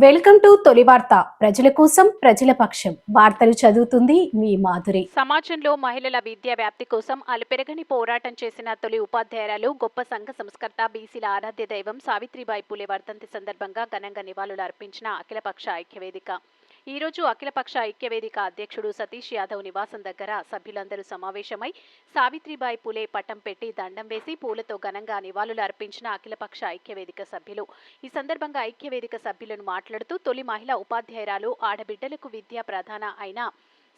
Welcome to తొలి వార్త. ప్రజల కోసం ప్రజల పక్షం. వార్తలు చదువుతుంది మీ మాధురి. సమాజంలో మహిళల విద్యా వ్యాప్తి కోసం అలుపెరగని పోరాటం చేసిన తొలి ఉపాధ్యాయురాలు, గొప్ప సంఘ సంస్కర్త, బీసీల ఆరాధ్య దైవం సావిత్రిబాయి పూలే వర్ధంతి సందర్భంగా ఘనంగా నివాళులు అర్పించిన అఖిలపక్ష ఐక్యవేదిక. ఈ రోజు అఖిలపక్ష ఐక్యవేదిక అధ్యక్షుడు సతీష్ యాదవ్ నివాసం దగ్గర సభ్యులందరూ సమావేశమై సావిత్రిబాయి పూలే పట్టం పెట్టి దండం వేసి పూలతో ఘనంగా నివాళులు అర్పించిన అఖిలపక్ష ఐక్యవేదిక సభ్యులు. ఈ సందర్భంగా ఐక్యవేదిక సభ్యులను మాట్లాడుతూ తొలి మహిళా ఉపాధ్యాయురాలు, ఆడబిడ్డలకు విద్య ప్రధాన అయిన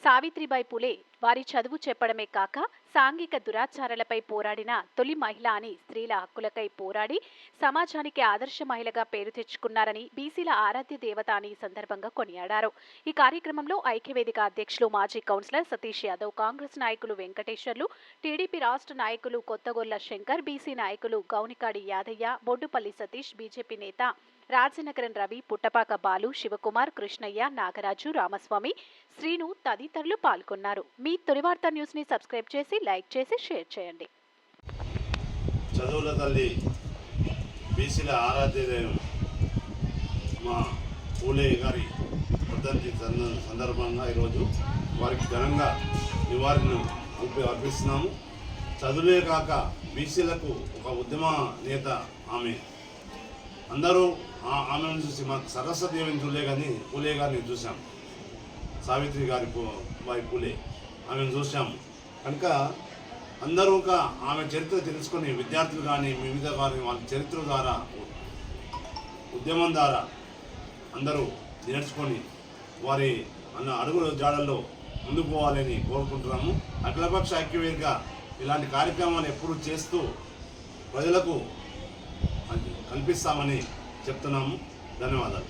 సావిత్రిబాయి పూలే వారి చదువు చెప్పడమే కాక సాంఘిక దురాచారాలపై పోరాడిన తొలి మహిళ అని, స్త్రీల హక్కులకై పోరాడి సమాజానికి ఆదర్శ మహిళగా పేరు తెచ్చుకున్నారని, బీసీల ఆరాధ్య దేవత అని సందర్భంగా కొనియాడారు. ఈ కార్యక్రమంలో ఐక్యవేదిక అధ్యక్షులు, మాజీ కౌన్సిలర్ సతీష్ యాదవ్, కాంగ్రెస్ నాయకులు వెంకటేశ్వర్లు, టీడీపీ రాష్ట్ర నాయకులు కొత్తగొల్ల శంకర్, బీసీ నాయకులు గౌనికాడి యాదయ్య, బొడ్డుపల్లి సతీష్, బీజేపీ నేత రాజనగరం రవి, పుట్టపాక బాలు, శివకుమార్, కృష్ణయ్య, నాగరాజు, రామస్వామి, శ్రీను తదితరులు పాల్గొన్నారు. మీ తొలి వార్త న్యూస్ ని సబ్స్క్రైబ్ చేసి, లైక్ చేసి, షేర్ చేయండి. చదువుల తల్లి, బీసీల ఆరాధ్య దైవం మా పూలే గారి వర్ధంతి సందర్భంగా ఈరోజు వారికి ఘనంగా నివాళులు అర్పిస్తున్నాము. చదువులే కాక బీసీలకు ఒక ఉద్యమ నేత ఆమె. అందరూ ఆమెను చూసి మాకు సరస్వతిదేవిని చూడలే కానీ పూలే గారిని చూసాం. సావిత్రి గారి బాయి పూలే ఆమెను చూసాము. కనుక అందరూ ఒక ఆమె చరిత్ర తెలుసుకొని విద్యార్థులు కానీ వివిధ వారి వాళ్ళ చరిత్ర ద్వారా, ఉద్యమం ద్వారా అందరూ నేర్చుకొని వారి అడుగుల జాడల్లో ముందుకు పోవాలని కోరుకుంటున్నాము. అఖిలపక్ష ఐక్యవేదిక ఇలాంటి కార్యక్రమాలు ఎప్పుడు చేస్తూ ప్రజలకు కల్పిస్తామని చెప్తున్నాము. ధన్యవాదాలు.